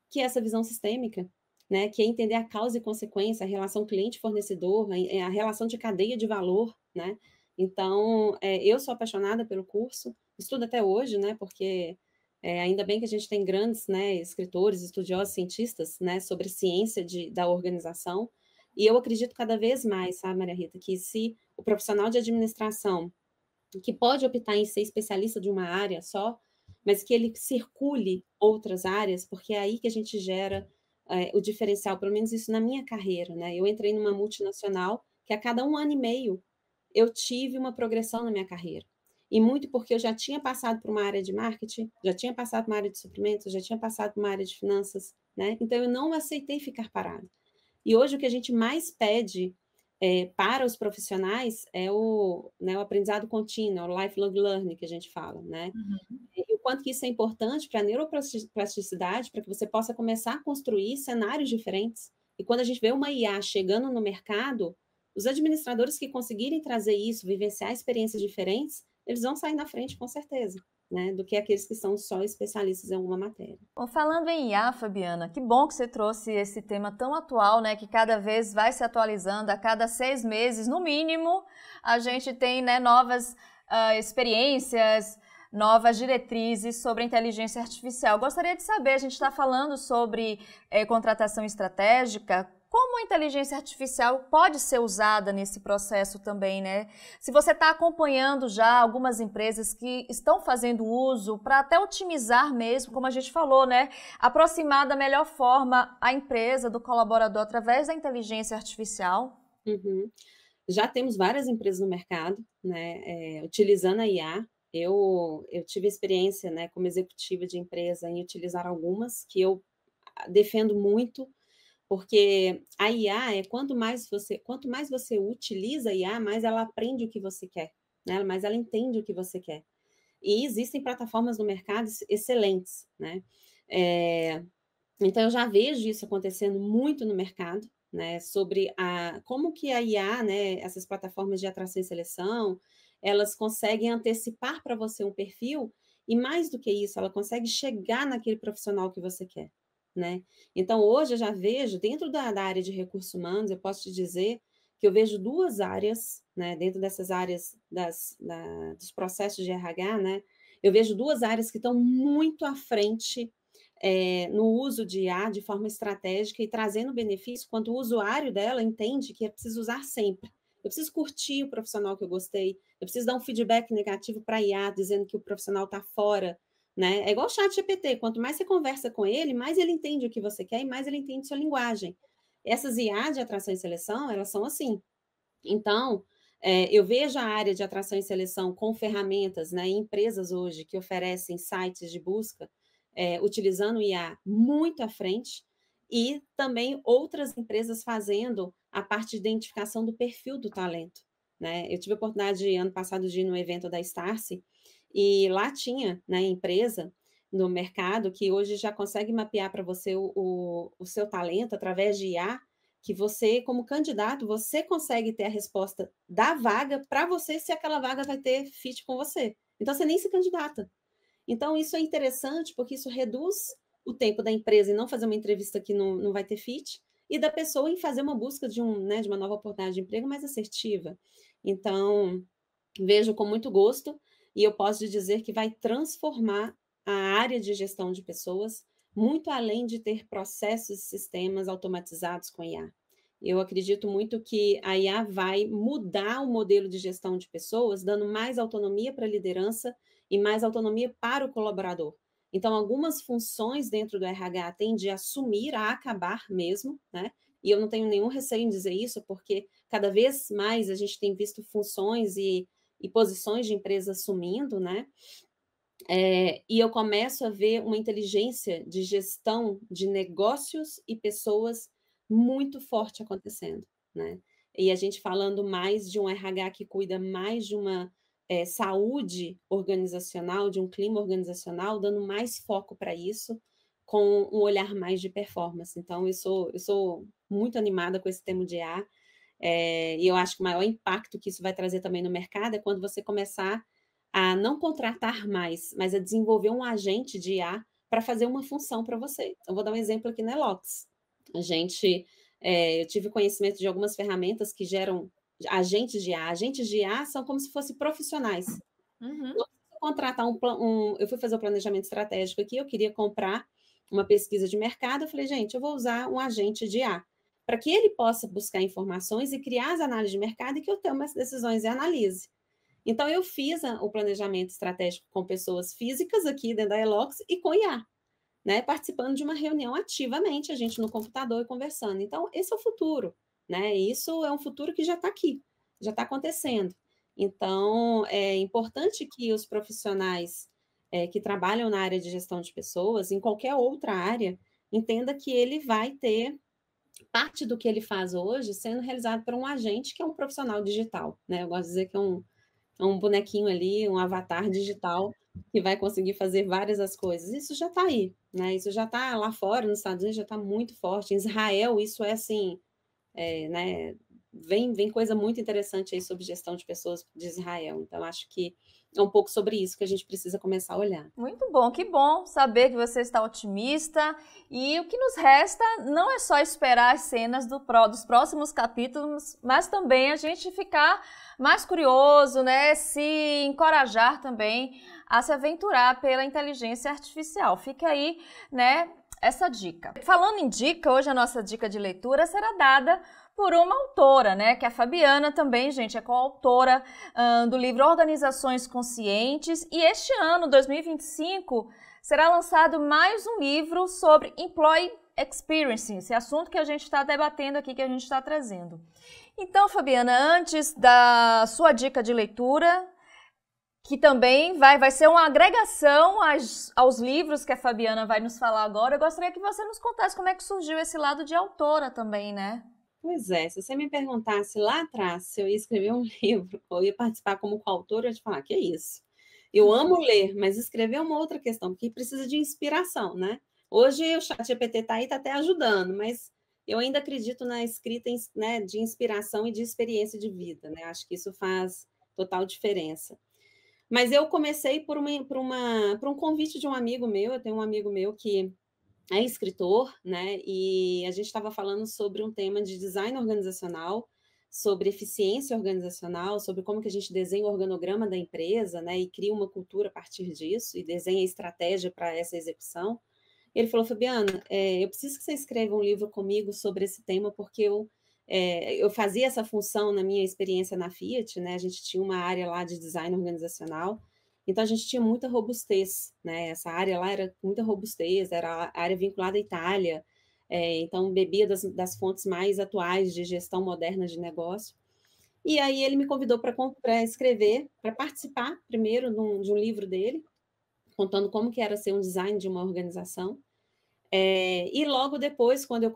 que é essa visão sistêmica, né? Que é entender a causa e consequência, a relação cliente-fornecedor, a relação de cadeia de valor, né? Então, eu sou apaixonada pelo curso, estudo até hoje, né? Porque ainda bem que a gente tem grandes, né, escritores, estudiosos, cientistas, né, sobre ciência da organização, e eu acredito cada vez mais, sabe, Maria Rita, que se o profissional de administração, que pode optar em ser especialista de uma área só, mas que ele circule outras áreas, porque é aí que a gente gera o diferencial, pelo menos isso na minha carreira, né? Eu entrei numa multinacional que a cada 1 ano e meio eu tive uma progressão na minha carreira. E muito porque eu já tinha passado por uma área de marketing, já tinha passado por uma área de suprimentos, já tinha passado por uma área de finanças, né? Então eu não aceitei ficar parada. E hoje o que a gente mais pede para os profissionais é o aprendizado contínuo, o lifelong learning que a gente fala, né? E o quanto que isso é importante para a neuroplasticidade, para que você possa começar a construir cenários diferentes. E quando a gente vê uma IA chegando no mercado, os administradores que conseguirem trazer isso, vivenciar experiências diferentes, eles vão sair na frente com certeza, né? Do que aqueles que são só especialistas em alguma matéria. Bom, falando em IA, Fabiana, que bom que você trouxe esse tema tão atual, né, que cada vez vai se atualizando, a cada 6 meses, no mínimo, a gente tem, né, novas experiências, novas diretrizes sobre a inteligência artificial. Gostaria de saber, a gente está falando sobre contratação estratégica, como a inteligência artificial pode ser usada nesse processo também, né? Se você está acompanhando já algumas empresas que estão fazendo uso para até otimizar mesmo, como a gente falou, né? Aproximar da melhor forma a empresa do colaborador através da inteligência artificial. Uhum. Já temos várias empresas no mercado, né, utilizando a IA. Eu tive experiência, né, como executiva de empresa em utilizar algumas, que eu defendo muito, porque a IA quanto mais você utiliza a IA, mais ela aprende o que você quer, né? Mais ela entende o que você quer. E existem plataformas no mercado excelentes, né? Então eu já vejo isso acontecendo muito no mercado, né? Sobre como que a IA, né? Essas plataformas de atração e seleção, elas conseguem antecipar para você um perfil e mais do que isso, ela consegue chegar naquele profissional que você quer, né? Então, hoje eu já vejo, dentro da área de recursos humanos, eu posso te dizer que eu vejo 2 áreas, né? Dentro dessas áreas dos processos de RH, né? Eu vejo 2 áreas que estão muito à frente no uso de IA de forma estratégica e trazendo benefício, quando o usuário dela entende que é preciso usar sempre. Eu preciso curtir o profissional que eu gostei, eu preciso dar um feedback negativo para a IA, dizendo que o profissional está fora, né? É igual o chat GPT, quanto mais você conversa com ele, mais ele entende o que você quer e mais ele entende sua linguagem. Essas IA de atração e seleção, elas são assim. Então, eu vejo a área de atração e seleção com ferramentas, né, empresas hoje que oferecem sites de busca, utilizando o IA muito à frente, e também outras empresas fazendo a parte de identificação do perfil do talento, né? Eu tive a oportunidade, ano passado, de ir no evento da Starce, e lá tinha, né, empresa no mercado que hoje já consegue mapear para você o seu talento através de IA, que você, como candidato, você consegue ter a resposta da vaga para você se aquela vaga vai ter fit com você. Então, você nem se candidata. Então, isso é interessante porque isso reduz o tempo da empresa em não fazer uma entrevista que não vai ter fit, e da pessoa em fazer uma busca de uma nova oportunidade de emprego mais assertiva. Então, vejo com muito gosto, e eu posso dizer que vai transformar a área de gestão de pessoas, muito além de ter processos e sistemas automatizados com IA. Eu acredito muito que a IA vai mudar o modelo de gestão de pessoas, dando mais autonomia para a liderança e mais autonomia para o colaborador. Então, algumas funções dentro do RH tendem a assumir, a acabar mesmo, né? E eu não tenho nenhum receio em dizer isso, porque cada vez mais a gente tem visto funções e posições de empresas sumindo, né? E eu começo a ver uma inteligência de gestão de negócios e pessoas muito forte acontecendo, né? E a gente falando mais de um RH que cuida mais de uma saúde organizacional, de um clima organizacional, dando mais foco para isso, com um olhar mais de performance. Então, eu sou muito animada com esse tema de IA, e eu acho que o maior impacto que isso vai trazer também no mercado é quando você começar a não contratar mais, mas a desenvolver um agente de IA para fazer uma função para você. Eu vou dar um exemplo aqui na Elox. Eu tive conhecimento de algumas ferramentas que geram agentes de IA. Agentes de IA são como se fossem profissionais. Uhum. Não preciso contratar eu fui fazer o planejamento estratégico aqui, eu queria comprar uma pesquisa de mercado, eu falei, gente, eu vou usar um agente de IA, para que ele possa buscar informações e criar as análises de mercado e que eu tenha umas decisões e analise. Então, eu fiz o planejamento estratégico com pessoas físicas aqui dentro da Elox e com IA, né? Participando de uma reunião ativamente, a gente no computador e conversando. Então, esse é o futuro, né? Isso é um futuro que já está aqui, já está acontecendo. Então, é importante que os profissionais que trabalham na área de gestão de pessoas, em qualquer outra área, entenda que ele vai ter parte do que ele faz hoje sendo realizado por um agente que é um profissional digital, né? Eu gosto de dizer que é um bonequinho ali, um avatar digital que vai conseguir fazer várias as coisas. Isso já está aí, né? Isso já está lá fora, nos Estados Unidos já está muito forte. Em Israel, isso é assim, né? Vem coisa muito interessante aí sobre gestão de pessoas de Israel. Então, acho que é um pouco sobre isso que a gente precisa começar a olhar. Muito bom, que bom saber que você está otimista. E o que nos resta não é só esperar as cenas dos próximos capítulos, mas também a gente ficar mais curioso, né? Se encorajar também a se aventurar pela inteligência artificial. Fica aí, né, essa dica. Falando em dica, hoje a nossa dica de leitura será dada por uma autora, né, que é a Fabiana também, gente, é coautora do livro Organizações Conscientes, e este ano, 2025, será lançado mais um livro sobre Employee Experience, esse assunto que a gente está debatendo aqui, que a gente está trazendo. Então, Fabiana, antes da sua dica de leitura, que também vai ser uma agregação aos livros que a Fabiana vai nos falar agora, eu gostaria que você nos contasse como é que surgiu esse lado de autora também, né? Pois é, se você me perguntasse lá atrás se eu ia escrever um livro ou ia participar como coautora, eu ia te falar, que é isso? Eu amo ler, mas escrever é uma outra questão, porque precisa de inspiração, né? Hoje o ChatGPT está aí, está até ajudando, mas eu ainda acredito na escrita, né, de inspiração e de experiência de vida, né? Acho que isso faz total diferença. Mas eu comecei por um convite de um amigo meu, eu tenho um amigo meu que é escritor, né? E a gente estava falando sobre um tema de design organizacional, sobre eficiência organizacional, sobre como que a gente desenha o organograma da empresa, né? E cria uma cultura a partir disso e desenha estratégia para essa execução. Ele falou, Fabiana, eu preciso que você escreva um livro comigo sobre esse tema, porque eu fazia essa função na minha experiência na Fiat, né? A gente tinha uma área lá de design organizacional, então a gente tinha muita robustez, né? Essa área lá era muita robustez, era a área vinculada à Itália, então bebia das fontes mais atuais de gestão moderna de negócio. E aí ele me convidou para escrever, para participar primeiro de um livro dele, contando como que era ser um design de uma organização. E logo depois, quando eu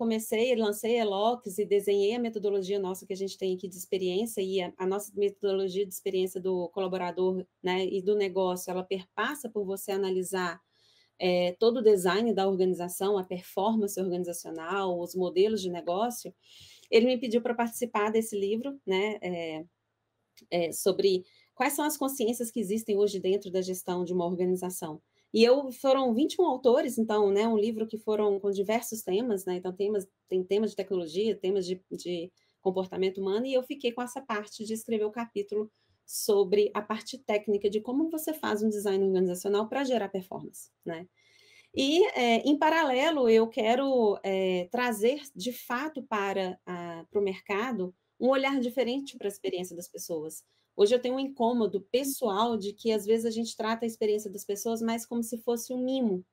lancei a Elox e desenhei a metodologia nossa que a gente tem aqui de experiência, e a nossa metodologia de experiência do colaborador, né, e do negócio, ela perpassa por você analisar todo o design da organização, a performance organizacional, os modelos de negócio. Ele me pediu para participar desse livro, né, sobre quais são as consciências que existem hoje dentro da gestão de uma organização. E foram 21 autores, então, né, um livro que foram com diversos temas, né, então tem temas de tecnologia, temas de comportamento humano, e eu fiquei com essa parte de escrever o capítulo sobre a parte técnica de como você faz um design organizacional para gerar performance, né? E, em paralelo, eu quero trazer, de fato, para o mercado um olhar diferente para a experiência das pessoas. Hoje eu tenho um incômodo pessoal de que, às vezes, a gente trata a experiência das pessoas mais como se fosse um mimo,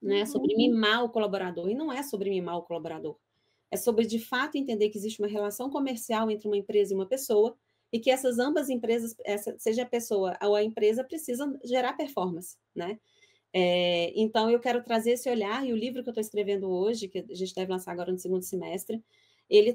né? Sobre mimar o colaborador. E não é sobre mimar o colaborador. É sobre, de fato, entender que existe uma relação comercial entre uma empresa e uma pessoa e que essas ambas empresas, seja a pessoa ou a empresa, precisam gerar performance, né? Então, eu quero trazer esse olhar, e o livro que eu estou escrevendo hoje, que a gente deve lançar agora no segundo semestre, ele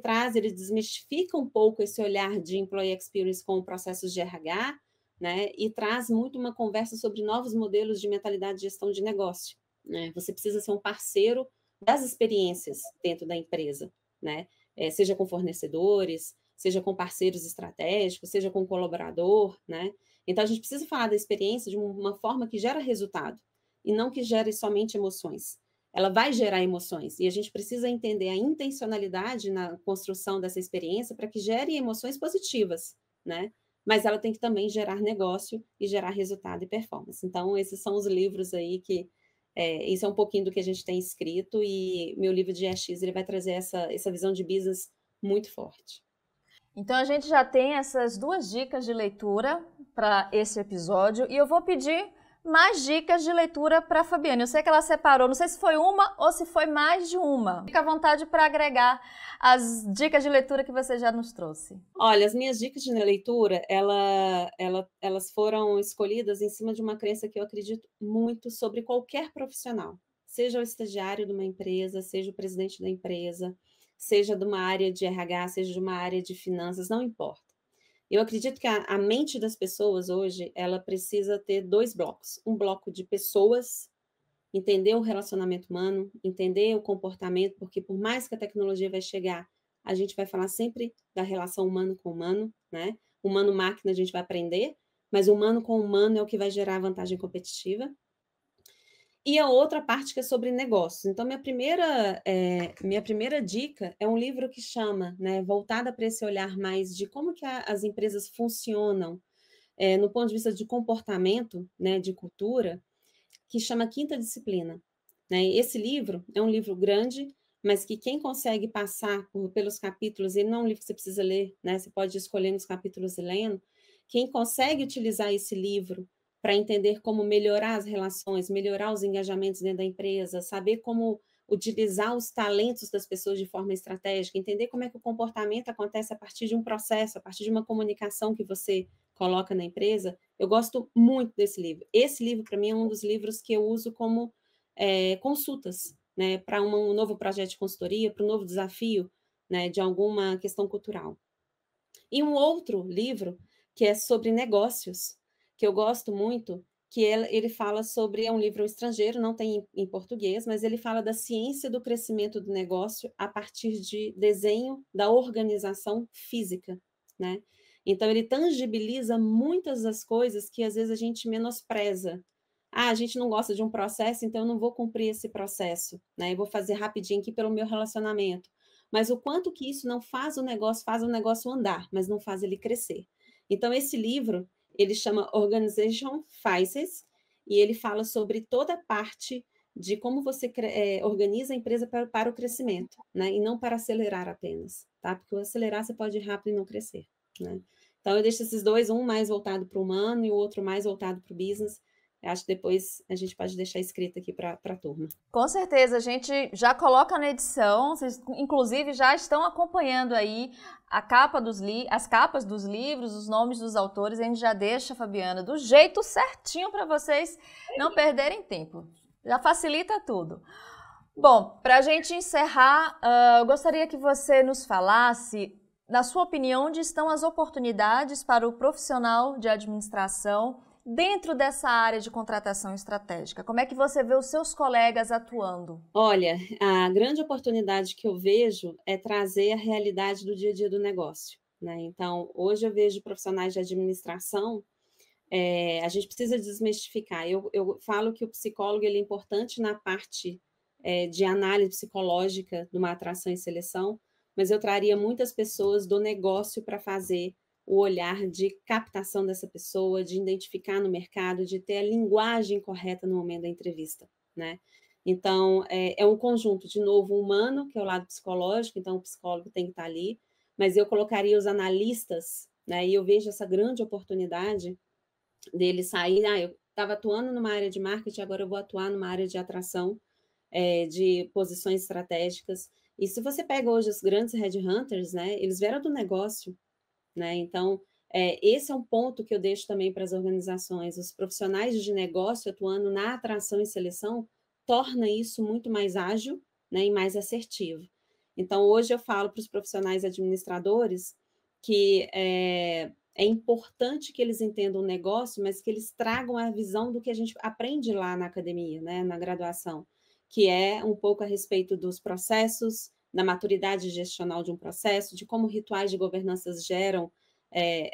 desmistifica um pouco esse olhar de employee experience com processos de RH, né, e traz muito uma conversa sobre novos modelos de mentalidade de gestão de negócio, né? Você precisa ser um parceiro das experiências dentro da empresa, né? Seja com fornecedores, seja com parceiros estratégicos, seja com colaborador, né? Então, a gente precisa falar da experiência de uma forma que gera resultado, e não que gere somente emoções. Ela vai gerar emoções, e a gente precisa entender a intencionalidade na construção dessa experiência para que gere emoções positivas, né? Mas ela tem que também gerar negócio e gerar resultado e performance. Então, esses são os livros aí que... isso é um pouquinho do que a gente tem escrito, e meu livro de EX, ele vai trazer essa visão de business muito forte. Então a gente já tem essas 2 dicas de leitura para esse episódio, e eu vou pedir mais dicas de leitura para a Fabiane. Eu sei que ela separou, não sei se foi uma ou se foi mais de uma. Fica à vontade para agregar as dicas de leitura que você já nos trouxe. Olha, as minhas dicas de leitura, elas foram escolhidas em cima de uma crença que eu acredito muito sobre qualquer profissional, seja o estagiário de uma empresa, seja o presidente da empresa, seja de uma área de RH, seja de uma área de finanças, não importa. Eu acredito que a mente das pessoas hoje, ela precisa ter 2 blocos. Um bloco de pessoas, entender o relacionamento humano, entender o comportamento, porque por mais que a tecnologia vai chegar, a gente vai falar sempre da relação humano com humano, né? Humano-máquina a gente vai aprender, mas humano com humano é o que vai gerar a vantagem competitiva. E a outra parte que é sobre negócios. Então, minha primeira dica é um livro que chama, né, voltada para esse olhar mais de como que as empresas funcionam, no ponto de vista de comportamento, né, de cultura, que chama Quinta Disciplina, né? Esse livro é um livro grande, mas que quem consegue passar pelos capítulos, ele não é um livro que você precisa ler, né? Você pode escolher nos capítulos e lendo. Quem consegue utilizar esse livro para entender como melhorar as relações, melhorar os engajamentos dentro da empresa, saber como utilizar os talentos das pessoas de forma estratégica, entender como é que o comportamento acontece a partir de um processo, a partir de uma comunicação que você coloca na empresa. Eu gosto muito desse livro. Esse livro, para mim, é um dos livros que eu uso como consultas, né, para um novo projeto de consultoria, para um novo desafio, né, de alguma questão cultural. E um outro livro, que é sobre negócios, que eu gosto muito, que ele fala sobre, é um livro estrangeiro, não tem em português, mas ele fala da ciência do crescimento do negócio a partir de desenho da organização física, né? Então, ele tangibiliza muitas das coisas que, às vezes, a gente menospreza. A gente não gosta de um processo, então eu não vou cumprir esse processo, né? Eu vou fazer rapidinho aqui pelo meu relacionamento. Mas o quanto que isso não faz o negócio andar, mas não faz ele crescer. Então, esse livro, ele chama Organization Phases, e ele fala sobre toda a parte de como você organiza a empresa para o crescimento, né? E não para acelerar apenas, tá? Porque o acelerar você pode ir rápido e não crescer, né? Então, eu deixo esses 2, um mais voltado para o humano e o outro mais voltado para o business, Eu acho que depois a gente pode deixar escrito aqui para a turma. Com certeza, a gente já coloca na edição, vocês inclusive já estão acompanhando aí as capas dos livros, os nomes dos autores, a gente já deixa, Fabiana, do jeito certinho para vocês não perderem tempo. Já facilita tudo. Bom, para a gente encerrar, eu gostaria que você nos falasse, na sua opinião, onde estão as oportunidades para o profissional de administração dentro dessa área de contratação estratégica? Como é que você vê os seus colegas atuando? Olha, a grande oportunidade que eu vejo é trazer a realidade do dia a dia do negócio, né? Então, hoje eu vejo profissionais de administração, a gente precisa desmistificar. Eu falo que o psicólogo ele é importante na parte de análise psicológica de uma atração e seleção, mas eu traria muitas pessoas do negócio para fazer o olhar de captação dessa pessoa, de identificar no mercado, de ter a linguagem correta no momento da entrevista, né? Então, é um conjunto, de novo, humano, que é o lado psicológico, então o psicólogo tem que estar ali, mas eu colocaria os analistas, né? E eu vejo essa grande oportunidade dele sair, eu estava atuando numa área de marketing, agora eu vou atuar numa área de atração, de posições estratégicas. E se você pega hoje os grandes headhunters, né? Eles vieram do negócio, né? Então, esse é um ponto que eu deixo também para as organizações. Os profissionais de negócio atuando na atração e seleção torna isso muito mais ágil, né, e mais assertivo. Então, hoje eu falo para os profissionais administradores que é importante que eles entendam o negócio, mas que eles tragam a visão do que a gente aprende lá na academia, né, na graduação, que é um pouco a respeito dos processos, da maturidade gestional de um processo, de como rituais de governança geram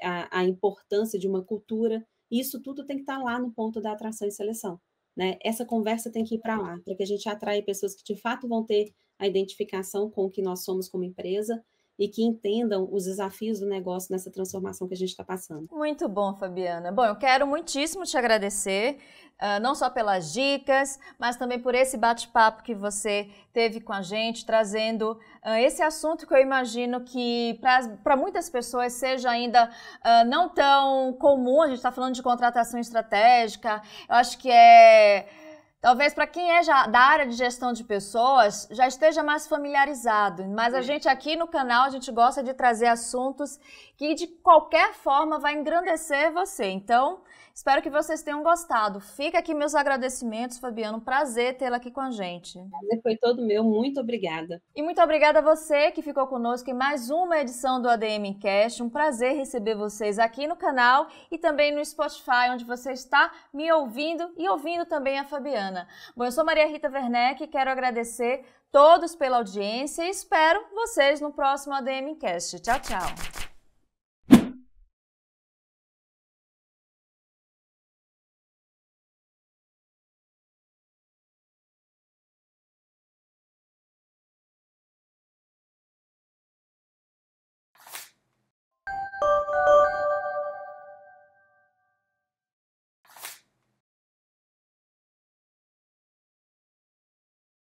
a importância de uma cultura. E isso tudo tem que estar lá no ponto da atração e seleção, né? Essa conversa tem que ir para lá, para que a gente atraia pessoas que de fato vão ter a identificação com o que nós somos como empresa e que entendam os desafios do negócio nessa transformação que a gente está passando. Muito bom, Fabiana. Bom, eu quero muitíssimo te agradecer, não só pelas dicas, mas também por esse bate-papo que você teve com a gente, trazendo esse assunto que eu imagino que para muitas pessoas seja ainda não tão comum. A gente está falando de contratação estratégica, eu acho que talvez para quem é já da área de gestão de pessoas já esteja mais familiarizado, mas a gente aqui no canal, a gente gosta de trazer assuntos que de qualquer forma vai engrandecer você. Então, espero que vocês tenham gostado. Fica aqui meus agradecimentos, Fabiana, um prazer tê-la aqui com a gente. O prazer foi todo meu, muito obrigada. E muito obrigada a você que ficou conosco em mais uma edição do ADM Cast. Um prazer receber vocês aqui no canal e também no Spotify, onde você está me ouvindo e ouvindo também a Fabiana. Bom, eu sou Maria Rita Werneck e quero agradecer todos pela audiência e espero vocês no próximo ADM Cast. Tchau, tchau!